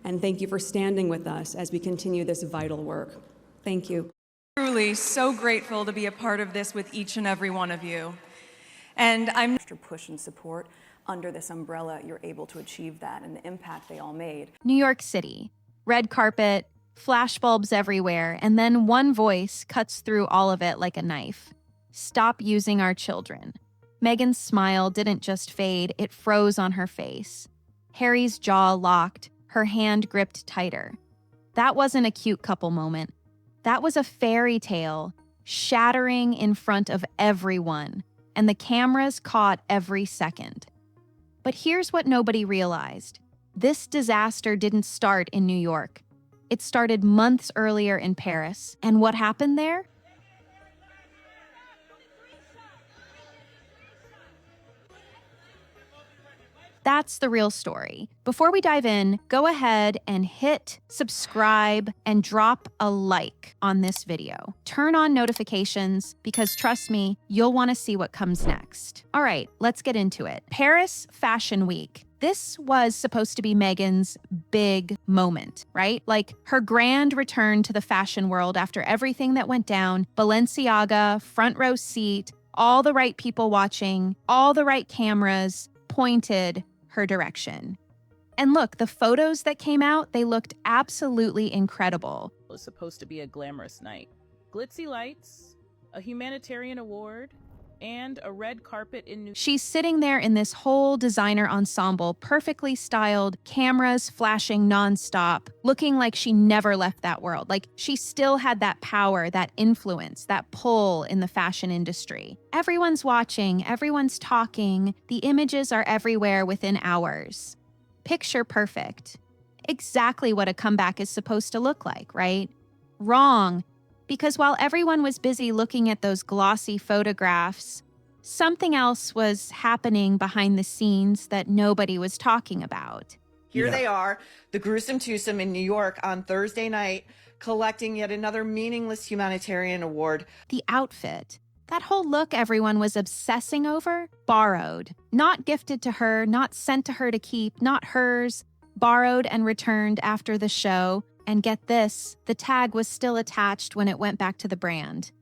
And thank you for standing with us as we continue this vital work. Thank you. Truly so grateful to be a part of this with each and every one of you. And I'm Extra push and support under this umbrella, you're able to achieve that and the impact they all made. New York City, red carpet, flashbulbs everywhere, and then one voice cuts through all of it like a knife. Stop using our children. Meghan's smile didn't just fade, it froze on her face. Harry's jaw locked, her hand gripped tighter. That wasn't a cute couple moment. That was a fairy tale, shattering in front of everyone, and the cameras caught every second. But here's what nobody realized. This disaster didn't start in New York. It started months earlier in Paris. And what happened there? That's the real story. Before we dive in, go ahead and hit subscribe and drop a like on this video. Turn on notifications because trust me, you'll want to see what comes next. All right, let's get into it. Paris Fashion Week. This was supposed to be Meghan's big moment, right? Like her grand return to the fashion world after everything that went down. Balenciaga, front row seat, all the right people watching, all the right cameras pointed her direction. And look, the photos that came out, they looked absolutely incredible. It was supposed to be a glamorous night. Glitzy lights, a humanitarian award, and a red carpet in New York. She's sitting there in this whole designer ensemble, perfectly styled, cameras flashing nonstop, looking like she never left that world. Like she still had that power, that influence, that pull in the fashion industry. Everyone's watching, everyone's talking, the images are everywhere within hours. Picture perfect. Exactly what a comeback is supposed to look like, right? Wrong. Because while everyone was busy looking at those glossy photographs, something else was happening behind the scenes that nobody was talking about. Here they are, the gruesome twosome in New York on Thursday night, collecting yet another meaningless humanitarian award. The outfit, that whole look everyone was obsessing over, borrowed. Not gifted to her, not sent to her to keep, not hers, borrowed and returned after the show. And get this, the tag was still attached when it went back to the brand.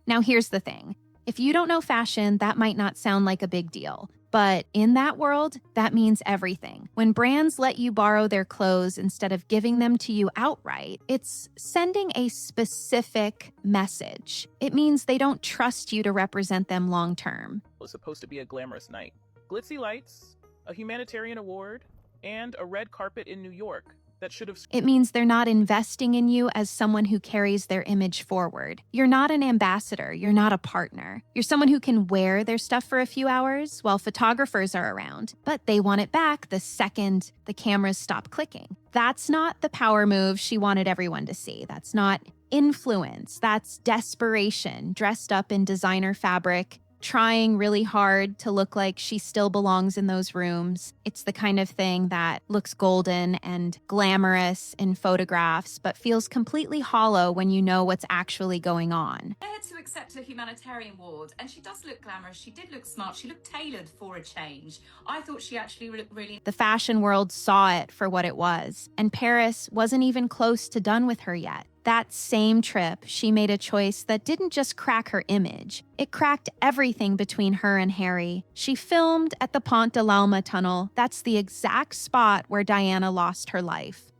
Now here's the thing. If you don't know fashion, that might not sound like a big deal. But in that world, that means everything. When brands let you borrow their clothes instead of giving them to you outright, it's sending a specific message. It means they don't trust you to represent them long term. It was supposed to be a glamorous night. Glitzy lights, a humanitarian award, and a red carpet in New York. That should have... It means they're not investing in you as someone who carries their image forward. You're not an ambassador. You're not a partner. You're someone who can wear their stuff for a few hours while photographers are around, but they want it back the second the cameras stop clicking. That's not the power move she wanted everyone to see. That's not influence. That's desperation, dressed up in designer fabric, trying really hard to look like she still belongs in those rooms. It's the kind of thing that looks golden and glamorous in photographs, but feels completely hollow when you know what's actually going on. There to accept a humanitarian award, and she does look glamorous. She did look smart. She looked tailored for a change. I thought she actually looked really... The fashion world saw it for what it was, and Paris wasn't even close to done with her yet. That same trip, she made a choice that didn't just crack her image. It cracked everything between her and Harry. She filmed at the Pont de l'Alma tunnel. That's the exact spot where Diana lost her life.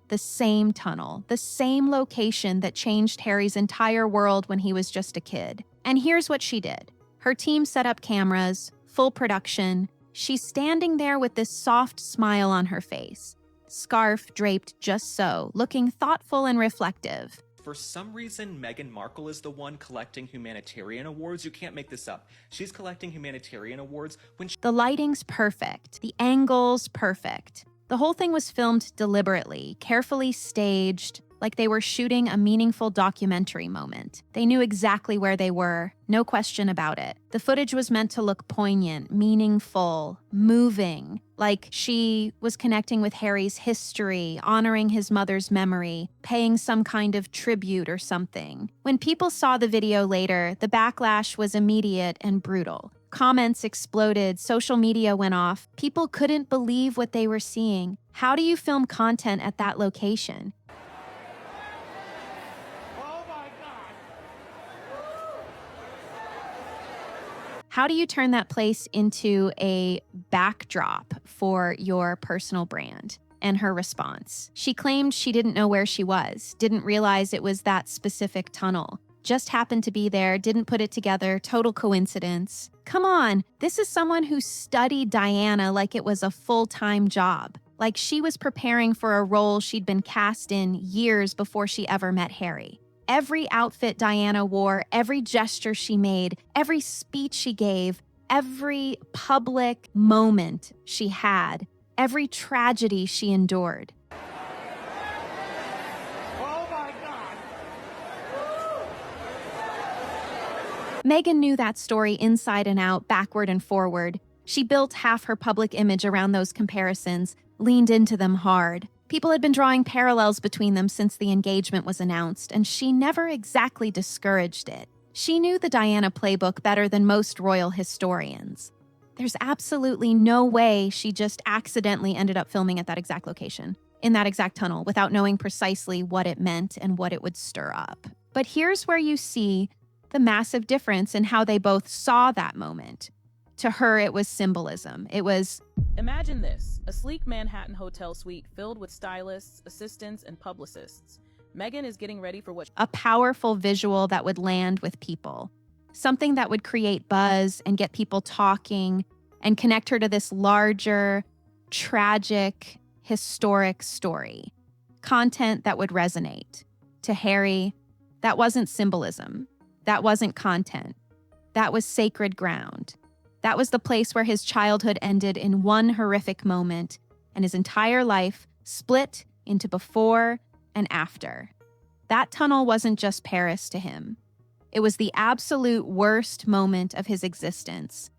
The same tunnel, the same location that changed Harry's entire world when he was just a kid. And here's what she did. Her team set up cameras, full production. She's standing there with this soft smile on her face. Scarf draped just so, looking thoughtful and reflective. For some reason, Meghan Markle is the one collecting humanitarian awards. You can't make this up. She's collecting humanitarian awards when The lighting's perfect. The angle's perfect. The whole thing was filmed deliberately, carefully staged, like they were shooting a meaningful documentary moment. They knew exactly where they were, no question about it. The footage was meant to look poignant, meaningful, moving, like she was connecting with Harry's history, honoring his mother's memory, paying some kind of tribute or something. When people saw the video later, the backlash was immediate and brutal. Comments exploded, social media went off. People couldn't believe what they were seeing. How do you film content at that location? How do you turn that place into a backdrop for your personal brand? And her response. She claimed she didn't know where she was, didn't realize it was that specific tunnel. Just happened to be there, didn't put it together, total coincidence. Come on, this is someone who studied Diana like it was a full-time job. Like she was preparing for a role she'd been cast in years before she ever met Harry. Every outfit Diana wore, every gesture she made, every speech she gave, every public moment she had, every tragedy she endured. Oh my God! Meghan knew that story inside and out, backward and forward. She built half her public image around those comparisons, leaned into them hard. People had been drawing parallels between them since the engagement was announced, and she never exactly discouraged it. She knew the Diana playbook better than most royal historians. There's absolutely no way she just accidentally ended up filming at that exact location, in that exact tunnel, without knowing precisely what it meant and what it would stir up. But here's where you see the massive difference in how they both saw that moment. To her, it was symbolism. It was, Imagine this, a sleek Manhattan hotel suite filled with stylists, assistants, and publicists. Meghan is getting ready for what a powerful visual that would land with people. Something that would create buzz and get people talking and connect her to this larger, tragic, historic story. Content that would resonate. To Harry, that wasn't symbolism. That wasn't content. That was sacred ground. That was the place where his childhood ended in one horrific moment and his entire life split into before and after. That tunnel wasn't just Paris to him. It was the absolute worst moment of his existence.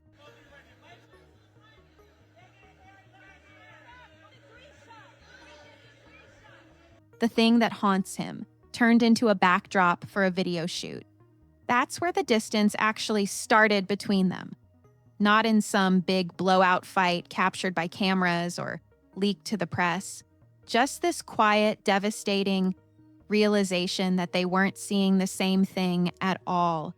The thing that haunts him, turned into a backdrop for a video shoot. That's where the distance actually started between them. Not in some big blowout fight captured by cameras or leaked to the press. Just this quiet, devastating realization that they weren't seeing the same thing at all.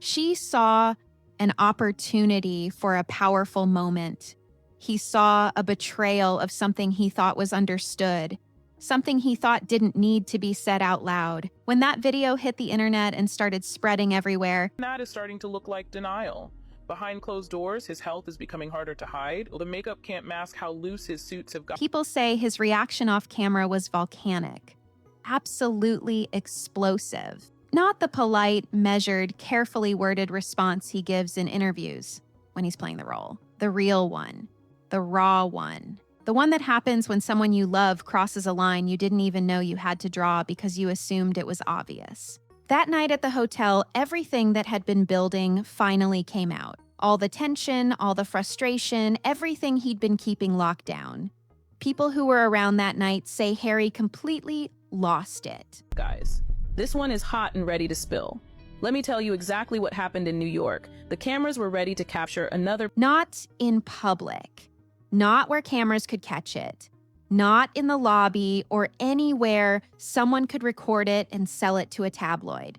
She saw an opportunity for a powerful moment. He saw a betrayal of something he thought was understood, something he thought didn't need to be said out loud. When that video hit the internet and started spreading everywhere, that is starting to look like denial. Behind closed doors, his health is becoming harder to hide. The makeup can't mask how loose his suits have gotten. People say his reaction off camera was volcanic. Absolutely explosive. Not the polite, measured, carefully worded response he gives in interviews when he's playing the role. The real one. The raw one. The one that happens when someone you love crosses a line you didn't even know you had to draw because you assumed it was obvious. That night at the hotel, everything that had been building finally came out. All the tension, all the frustration, everything he'd been keeping locked down. People who were around that night say Harry completely lost it. Guys, this one is hot and ready to spill. Let me tell you exactly what happened in New York. The cameras were ready to capture another. Not in public. Not where cameras could catch it. Not in the lobby or anywhere someone could record it and sell it to a tabloid.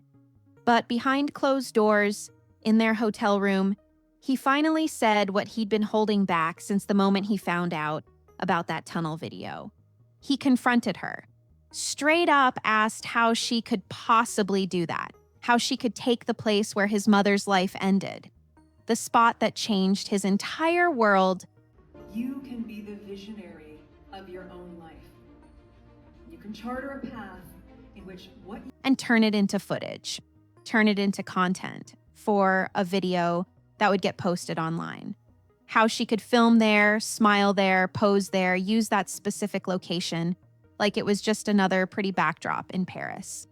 But behind closed doors, in their hotel room, he finally said what he'd been holding back since the moment he found out about that tunnel video. He confronted her, straight up asked how she could possibly do that, how she could take the place where his mother's life ended, the spot that changed his entire world. You can be the visionary of your own life. You can charter a path in which what you and turn it into footage, turn it into content for a video that would get posted online. How she could film there, smile there, pose there, use that specific location like it was just another pretty backdrop in Paris.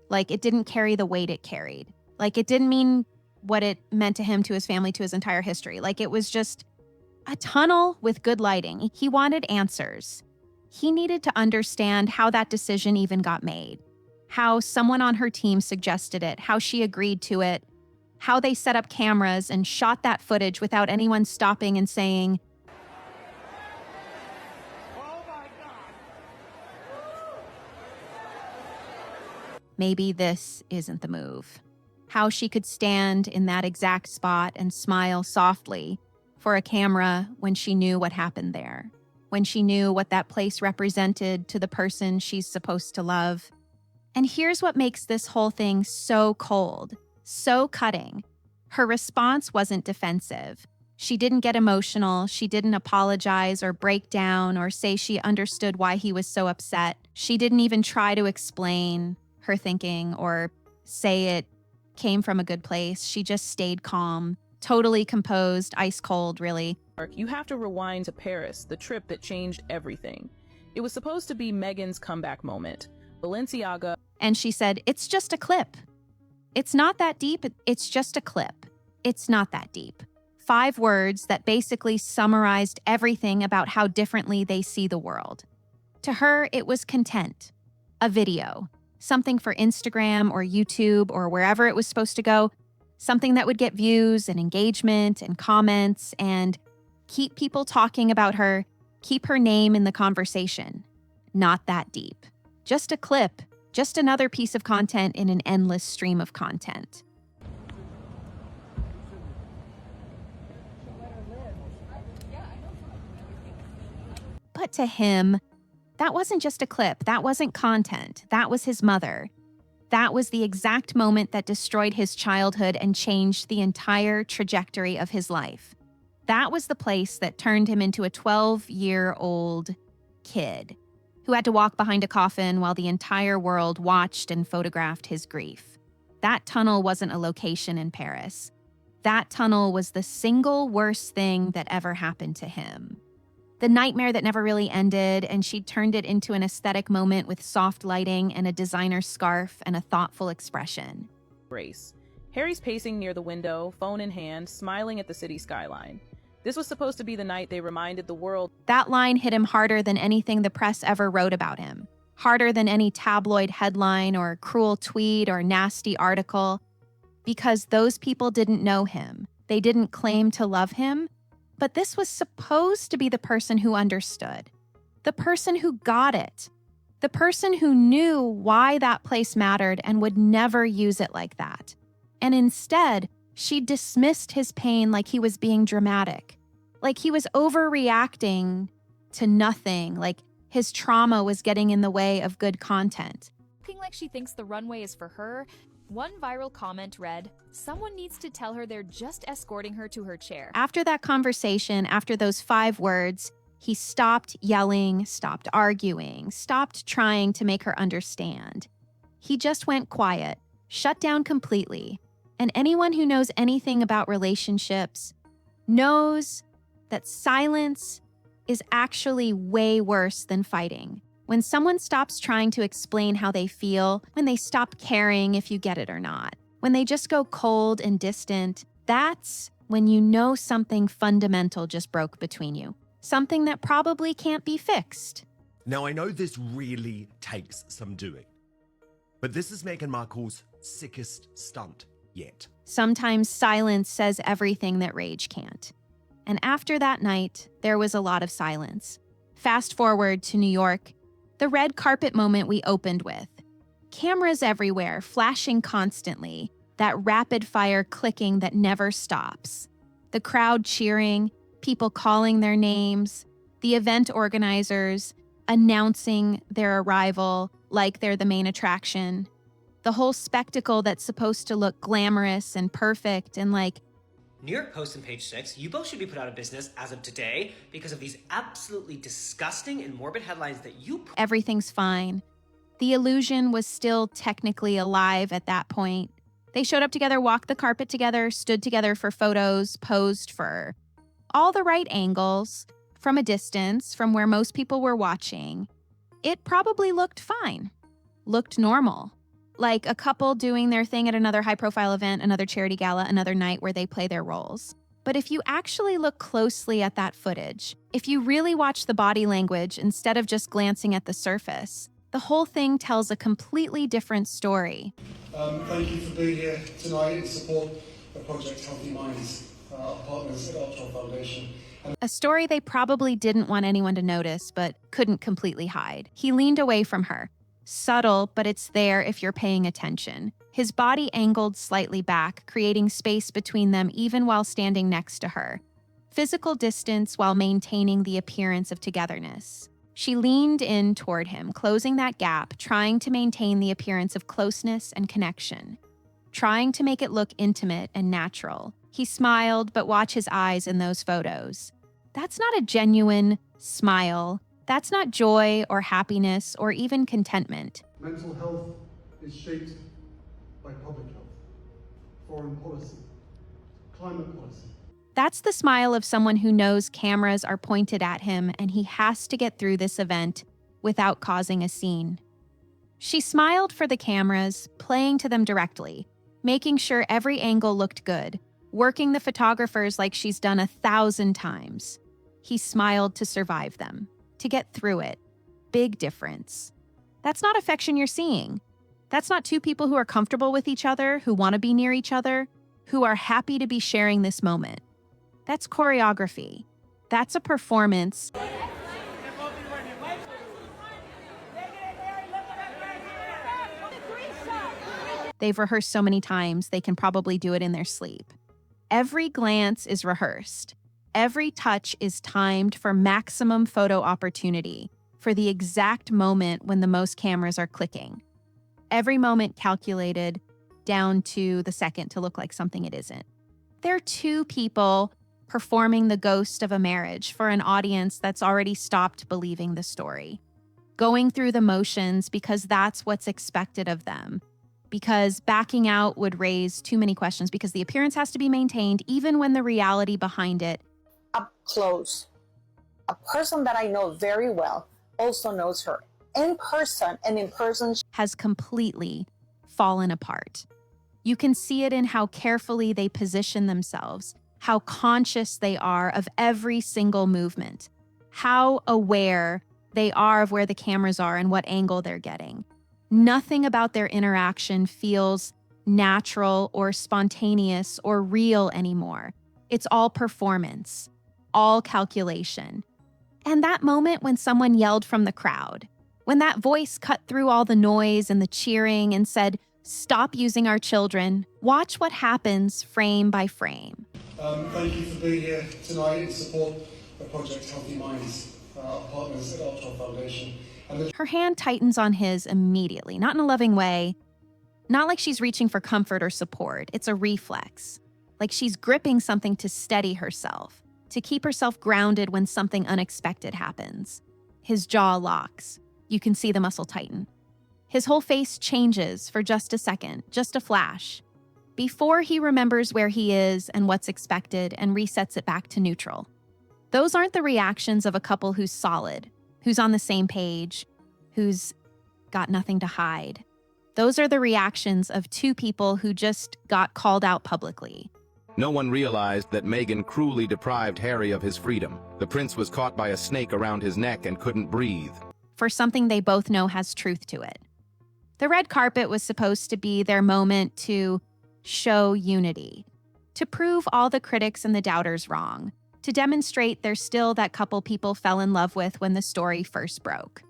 Like it didn't carry the weight it carried. Like it didn't mean what it meant to him, to his family, to his entire history. Like it was just a tunnel with good lighting. He wanted answers. He needed to understand how that decision even got made, how someone on her team suggested it, how she agreed to it, how they set up cameras and shot that footage without anyone stopping and saying, maybe this isn't the move. How she could stand in that exact spot and smile softly for a camera when she knew what happened there, when she knew what that place represented to the person she's supposed to love. And here's what makes this whole thing so cold, so cutting. Her response wasn't defensive. She didn't get emotional. She didn't apologize or break down or say she understood why he was so upset. She didn't even try to explain her thinking or say it came from a good place. She just stayed calm, totally composed, ice cold, really. You have to rewind to Paris, the trip that changed everything. It was supposed to be Meghan's comeback moment. Balenciaga. And she said, it's just a clip. It's not that deep. It's just a clip. It's not that deep. 5 words that basically summarized everything about how differently they see the world. To her, it was content, a video, something for Instagram or YouTube or wherever it was supposed to go, something that would get views and engagement and comments and keep people talking about her, keep her name in the conversation. Not that deep. Just a clip, just another piece of content in an endless stream of content. But to him, that wasn't just a clip. That wasn't content. That was his mother. That was the exact moment that destroyed his childhood and changed the entire trajectory of his life. That was the place that turned him into a 12-year-old kid who had to walk behind a coffin while the entire world watched and photographed his grief. That tunnel wasn't a location in Paris. That tunnel was the single worst thing that ever happened to him. The nightmare that never really ended, and she turned it into an aesthetic moment with soft lighting and a designer scarf and a thoughtful expression. Race. Harry's pacing near the window, phone in hand, smiling at the city skyline. This was supposed to be the night they reminded the world. That line hit him harder than anything the press ever wrote about him. Harder than any tabloid headline or cruel tweet or nasty article. Because those people didn't know him. They didn't claim to love him. But this was supposed to be the person who understood, the person who got it, the person who knew why that place mattered and would never use it like that. And instead, she dismissed his pain like he was being dramatic, like he was overreacting to nothing, like his trauma was getting in the way of good content. Looking like she thinks the runway is for her, one viral comment read, "Someone needs to tell her they're just escorting her to her chair." After that conversation, after those 5 words, he stopped yelling, stopped arguing, stopped trying to make her understand. He just went quiet, shut down completely. And anyone who knows anything about relationships knows that silence is actually way worse than fighting. When someone stops trying to explain how they feel, when they stop caring if you get it or not, when they just go cold and distant, that's when you know something fundamental just broke between you. Something that probably can't be fixed. Now, I know this really takes some doing, but this is Meghan Markle's sickest stunt yet. Sometimes silence says everything that rage can't. And after that night, there was a lot of silence. Fast forward to New York, the red carpet moment we opened with. Cameras everywhere, flashing constantly, that rapid fire clicking that never stops. The crowd cheering, people calling their names, the event organizers announcing their arrival like they're the main attraction. The whole spectacle that's supposed to look glamorous and perfect and like, New York Post and Page 6, you both should be put out of business as of today because of these absolutely disgusting and morbid headlines that you... Everything's fine. The illusion was still technically alive at that point. They showed up together, walked the carpet together, stood together for photos, posed for all the right angles, from a distance, from where most people were watching. It probably looked fine, looked normal. Like a couple doing their thing at another high-profile event, another charity gala, another night where they play their roles. But if you actually look closely at that footage, if you really watch the body language instead of just glancing at the surface, the whole thing tells a completely different story. Thank you for being here tonight in support project Healthy Minds, our partners at Ultra Foundation. A story they probably didn't want anyone to notice, but couldn't completely hide. He leaned away from her. Subtle, but it's there if you're paying attention. His body angled slightly back, creating space between them even while standing next to her. Physical distance while maintaining the appearance of togetherness. She leaned in toward him, closing that gap, trying to maintain the appearance of closeness and connection. Trying to make it look intimate and natural. He smiled, but watch his eyes in those photos. That's not a genuine smile. That's not joy or happiness or even contentment. Mental health is shaped by public health, foreign policy, climate policy. That's the smile of someone who knows cameras are pointed at him and he has to get through this event without causing a scene. She smiled for the cameras, playing to them directly, making sure every angle looked good, working the photographers like she's done 1,000 times. He smiled to survive them, to get through it. Big difference. That's not affection you're seeing. That's not two people who are comfortable with each other, who want to be near each other, who are happy to be sharing this moment. That's choreography. That's a performance. They've rehearsed so many times, they can probably do it in their sleep. Every glance is rehearsed. Every touch is timed for maximum photo opportunity, for the exact moment when the most cameras are clicking. Every moment calculated down to the second to look like something it isn't. They're two people performing the ghost of a marriage for an audience that's already stopped believing the story. Going through the motions because that's what's expected of them. Because backing out would raise too many questions, because the appearance has to be maintained even when the reality behind it. Up close, a person that I know very well also knows her in person, and in person has completely fallen apart. You can see it in how carefully they position themselves, how conscious they are of every single movement, how aware they are of where the cameras are and what angle they're getting. Nothing about their interaction feels natural or spontaneous or real anymore. It's all performance, all calculation. And that moment when someone yelled from the crowd, when that voice cut through all the noise and the cheering and said, "Stop using our children," watch what happens frame by frame. Thank you for being here tonight in support of Project Healthy Minds, our partners at Ultra Foundation. Her hand tightens on his immediately, not in a loving way, not like she's reaching for comfort or support. It's a reflex, like she's gripping something to steady herself, to keep herself grounded when something unexpected happens. His jaw locks. You can see the muscle tighten. His whole face changes for just a second, just a flash, before he remembers where he is and what's expected and resets it back to neutral. Those aren't the reactions of a couple who's solid, who's on the same page, who's got nothing to hide. Those are the reactions of two people who just got called out publicly. No one realized that Meghan cruelly deprived Harry of his freedom. The prince was caught by a snake around his neck and couldn't breathe. For something they both know has truth to it. The red carpet was supposed to be their moment to show unity, to prove all the critics and the doubters wrong, to demonstrate they're still that couple people fell in love with when the story first broke.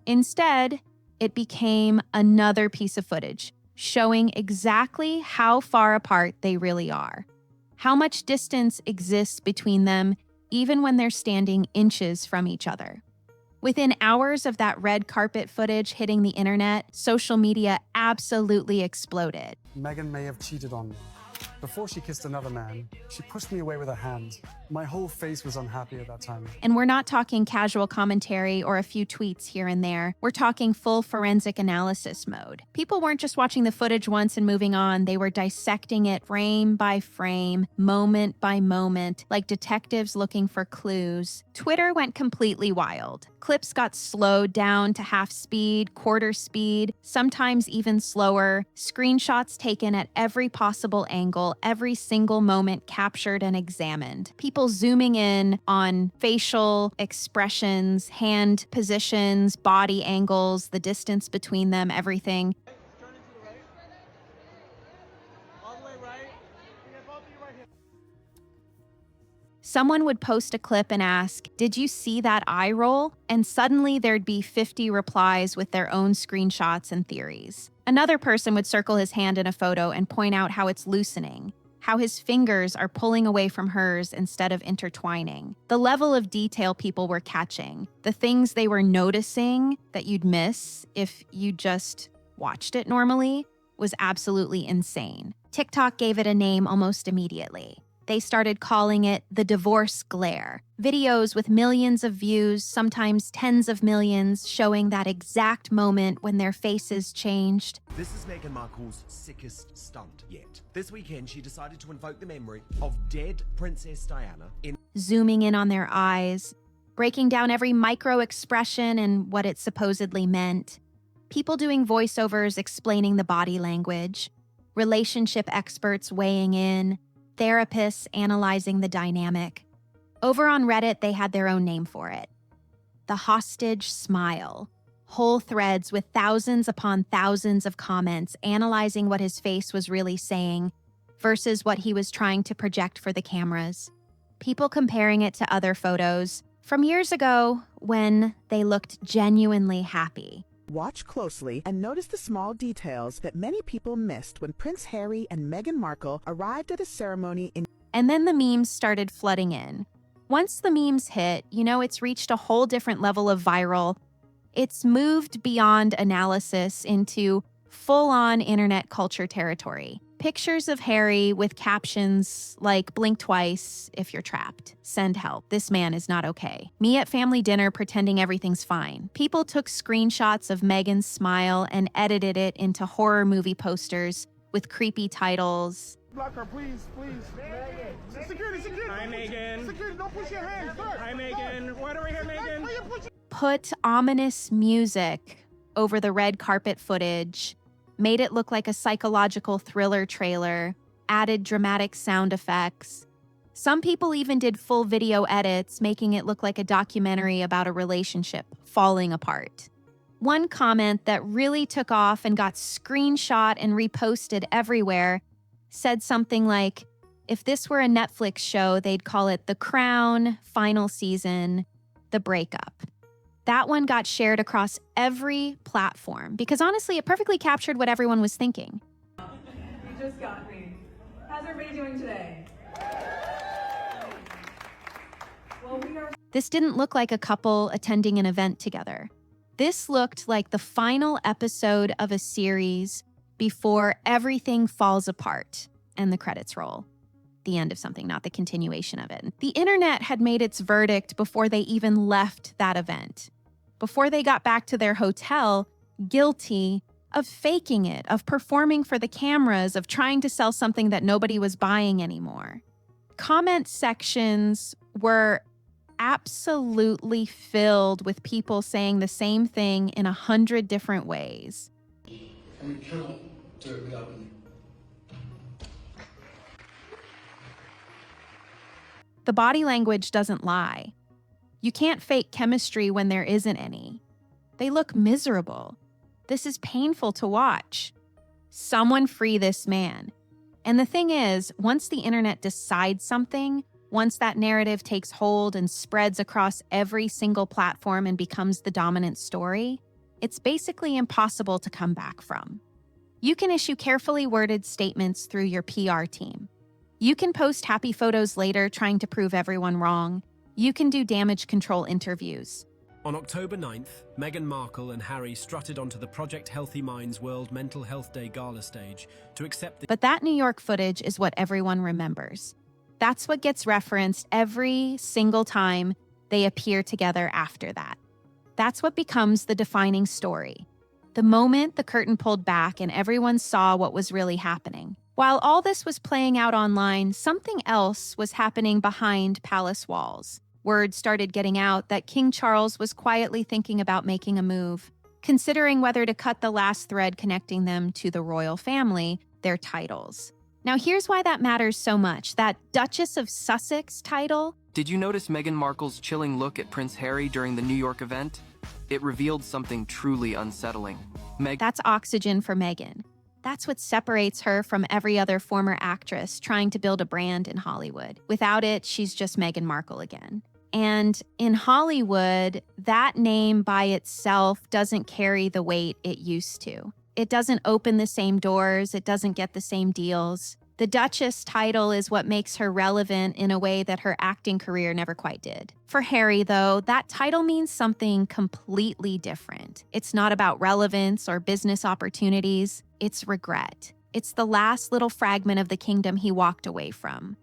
Instead, it became another piece of footage, showing exactly how far apart they really are, how much distance exists between them even when they're standing inches from each other. Within hours of that red carpet footage hitting the internet, social media absolutely exploded. Meghan may have cheated on me. Before she kissed another man, she pushed me away with her hand. My whole face was unhappy at that time. And we're not talking casual commentary or a few tweets here and there. We're talking full forensic analysis mode. People weren't just watching the footage once and moving on. They were dissecting it frame by frame, moment by moment, like detectives looking for clues. Twitter went completely wild. Clips got slowed down to half speed, quarter speed, sometimes even slower. Screenshots taken at every possible angle, every single moment captured and examined. People zooming in on facial expressions, hand positions, body angles, the distance between them, everything. All the way right. Someone would post a clip and ask, "Did you see that eye roll?" And suddenly there'd be 50 replies with their own screenshots and theories. Another person would circle his hand in a photo and point out how it's loosening, how his fingers are pulling away from hers instead of intertwining. The level of detail people were catching, the things they were noticing that you'd miss if you just watched it normally, was absolutely insane. TikTok gave it a name almost immediately. They started calling it the divorce glare. Videos with millions of views, sometimes tens of millions, showing that exact moment when their faces changed. This is Meghan Markle's sickest stunt yet. This weekend, she decided to invoke the memory of dead Princess Diana in Zooming in on their eyes, breaking down every micro expression and what it supposedly meant. People doing voiceovers explaining the body language. Relationship experts weighing in. Therapists analyzing the dynamic. Over on Reddit, they had their own name for it. The hostage smile. Whole threads with thousands upon thousands of comments analyzing what his face was really saying versus what he was trying to project for the cameras. People comparing it to other photos from years ago when they looked genuinely happy. Watch closely and notice the small details that many people missed when Prince Harry and Meghan Markle arrived at a ceremony in... And then the memes started flooding in. Once the memes hit, it's reached a whole different level of viral. It's moved beyond analysis into full-on internet culture territory. Pictures of Harry with captions like "blink twice if you're trapped," "send help, this man is not okay," "me at family dinner pretending everything's fine." People took screenshots of Meghan's smile and edited it into horror movie posters with creepy titles. Block her, please, please. Megan. Security. Hi, Meghan. Security, don't push your hand. Sir. Hi, Meghan. Right over here, Meghan. Put ominous music over the red carpet footage, made it look like a psychological thriller trailer, added dramatic sound effects. Some people even did full video edits, making it look like a documentary about a relationship falling apart. One comment that really took off and got screenshot and reposted everywhere said something like, "If this were a Netflix show, they'd call it The Crown, Final Season, The Breakup." That one got shared across every platform because honestly, it perfectly captured what everyone was thinking. You just got me. How's everybody doing today? Well, This didn't look like a couple attending an event together. This looked like the final episode of a series before everything falls apart and the credits roll. The end of something, not the continuation of it. The internet had made its verdict before they even left that event. Before they got back to their hotel, guilty of faking it, of performing for the cameras, of trying to sell something that nobody was buying anymore. Comment sections were absolutely filled with people saying the same thing in 100 different ways. And we cannot do it without you. The body language doesn't lie. You can't fake chemistry when there isn't any. They look miserable. This is painful to watch. Someone free this man. And the thing is, once the internet decides something, once that narrative takes hold and spreads across every single platform and becomes the dominant story, it's basically impossible to come back from. You can issue carefully worded statements through your PR team. You can post happy photos later trying to prove everyone wrong. You can do damage control interviews. On October 9th, Meghan Markle and Harry strutted onto the Project Healthy Minds World Mental Health Day gala stage to accept the... But that New York footage is what everyone remembers. That's what gets referenced every single time they appear together after that. That's what becomes the defining story. The moment the curtain pulled back and everyone saw what was really happening. While all this was playing out online, something else was happening behind palace walls. Word started getting out that King Charles was quietly thinking about making a move, considering whether to cut the last thread connecting them to the royal family, their titles. Now here's why that matters so much. That Duchess of Sussex title. Did you notice Meghan Markle's chilling look at Prince Harry during the New York event? It revealed something truly unsettling. That's oxygen for Meghan. That's what separates her from every other former actress trying to build a brand in Hollywood. Without it, she's just Meghan Markle again. And in Hollywood, that name by itself doesn't carry the weight it used to. It doesn't open the same doors, it doesn't get the same deals. The Duchess title is what makes her relevant in a way that her acting career never quite did. For Harry, though, that title means something completely different. It's not about relevance or business opportunities, it's regret. It's the last little fragment of the kingdom he walked away from.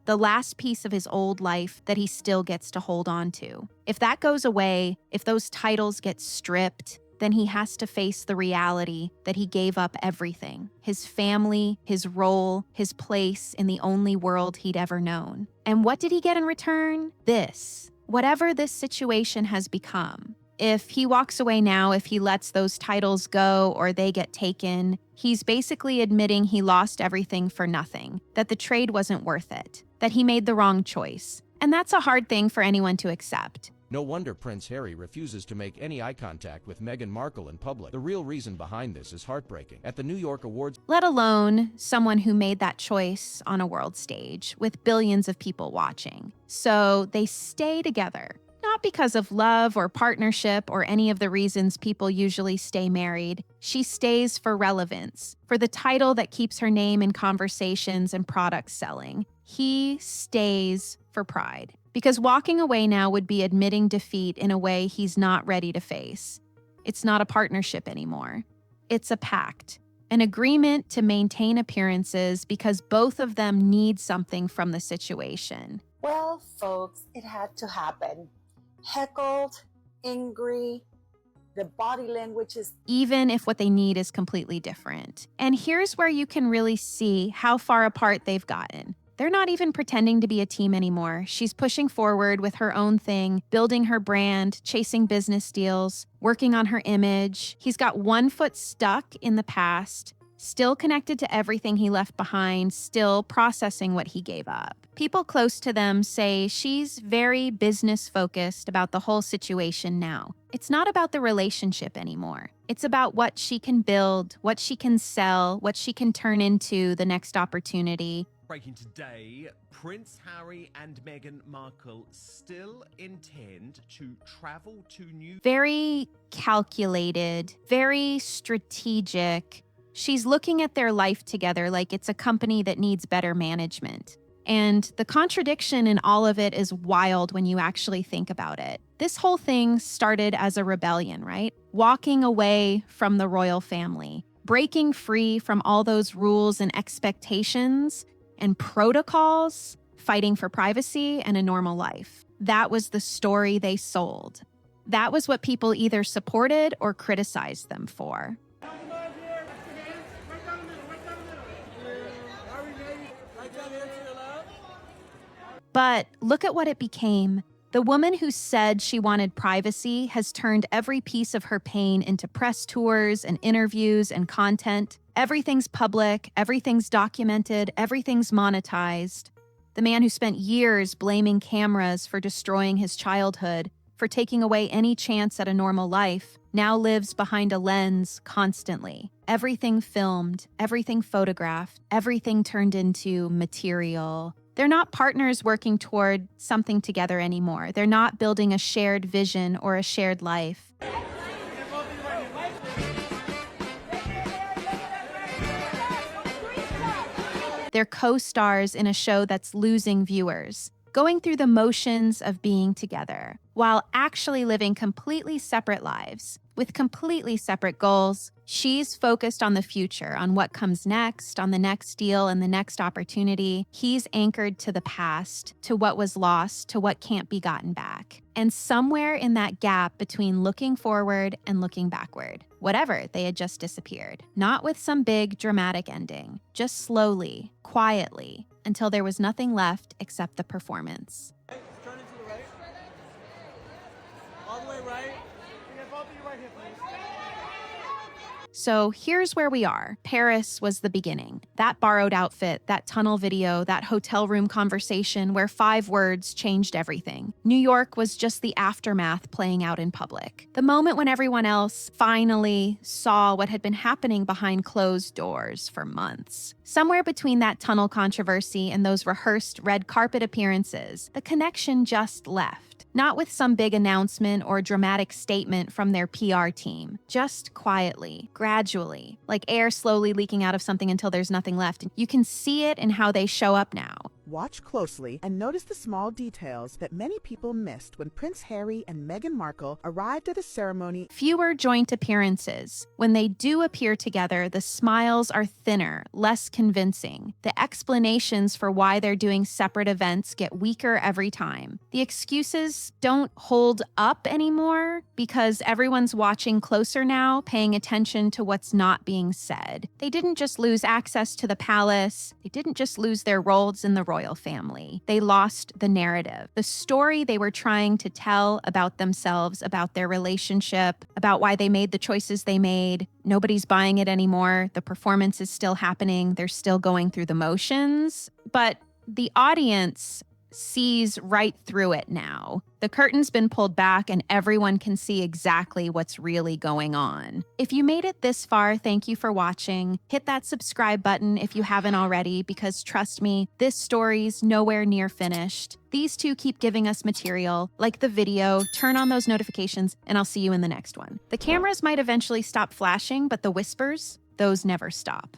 The last piece of his old life that he still gets to hold on to. If that goes away, if those titles get stripped, then he has to face the reality that he gave up everything. His family, his role, his place in the only world he'd ever known. And what did he get in return? This. Whatever this situation has become. If he walks away now, if he lets those titles go or they get taken, he's basically admitting he lost everything for nothing, that the trade wasn't worth it, that he made the wrong choice. And that's a hard thing for anyone to accept. No wonder Prince Harry refuses to make any eye contact with Meghan Markle in public. The real reason behind this is heartbreaking. At the New York Awards, Let alone someone who made that choice on a world stage with billions of people watching. So they stay together. Not because of love or partnership or any of the reasons people usually stay married. She stays for relevance, for the title that keeps her name in conversations and products selling. He stays for pride. Because walking away now would be admitting defeat in a way he's not ready to face. It's not a partnership anymore. It's a pact, an agreement to maintain appearances because both of them need something from the situation. Well, folks, it had to happen. Heckled, angry, the body language is... Even if what they need is completely different. And here's where you can really see how far apart they've gotten. They're not even pretending to be a team anymore. She's pushing forward with her own thing, building her brand, chasing business deals, working on her image. He's got one foot stuck in the past, still connected to everything he left behind, still processing what he gave up. People close to them say she's very business-focused about the whole situation now. It's not about the relationship anymore. It's about what she can build, what she can sell, what she can turn into the next opportunity. Breaking today, Prince Harry and Meghan Markle still intend to travel to New... Very calculated, very strategic. She's looking at their life together like it's a company that needs better management. And the contradiction in all of it is wild when you actually think about it. This whole thing started as a rebellion, right? Walking away from the royal family, breaking free from all those rules and expectations and protocols, fighting for privacy and a normal life. That was the story they sold. That was what people either supported or criticized them for. But look at what it became. The woman who said she wanted privacy has turned every piece of her pain into press tours and interviews and content. Everything's public, everything's documented, everything's monetized. The man who spent years blaming cameras for destroying his childhood, for taking away any chance at a normal life, now lives behind a lens constantly. Everything filmed, everything photographed, everything turned into material. They're not partners working toward something together anymore. They're not building a shared vision or a shared life. They're co-stars in a show that's losing viewers, going through the motions of being together, while actually living completely separate lives, with completely separate goals. She's focused on the future, on what comes next, on the next deal and the next opportunity. He's anchored to the past, to what was lost, to what can't be gotten back. And somewhere in that gap between looking forward and looking backward, whatever, they had just disappeared. Not with some big dramatic ending, just slowly, quietly, until there was nothing left except the performance. Turn into the right. All the way right. Both of you right here, please. So here's where we are. Paris was the beginning. That borrowed outfit, that tunnel video, that hotel room conversation where 5 words changed everything. New York was just the aftermath playing out in public. The moment when everyone else finally saw what had been happening behind closed doors for months. Somewhere between that tunnel controversy and those rehearsed red carpet appearances, the connection just left. Not with some big announcement or dramatic statement from their PR team. Just quietly, gradually, like air slowly leaking out of something until there's nothing left. You can see it in how they show up now. Watch closely and notice the small details that many people missed when Prince Harry and Meghan Markle arrived at a ceremony. Fewer joint appearances. When they do appear together, the smiles are thinner, less convincing. The explanations for why they're doing separate events get weaker every time. The excuses don't hold up anymore because everyone's watching closer now, paying attention to what's not being said. They didn't just lose access to the palace. They didn't just lose their roles in the royal family. They lost the narrative, the story they were trying to tell about themselves, about their relationship, about why they made the choices they made. Nobody's buying it anymore. The performance is still happening. They're still going through the motions, but the audience sees right through it now. The curtain's been pulled back and everyone can see exactly what's really going on. If you made it this far, thank you for watching. Hit that subscribe button if you haven't already, because trust me, this story's nowhere near finished. These two keep giving us material. Like the video, turn on those notifications, and I'll see you in the next one. The cameras might eventually stop flashing, but the whispers, those never stop.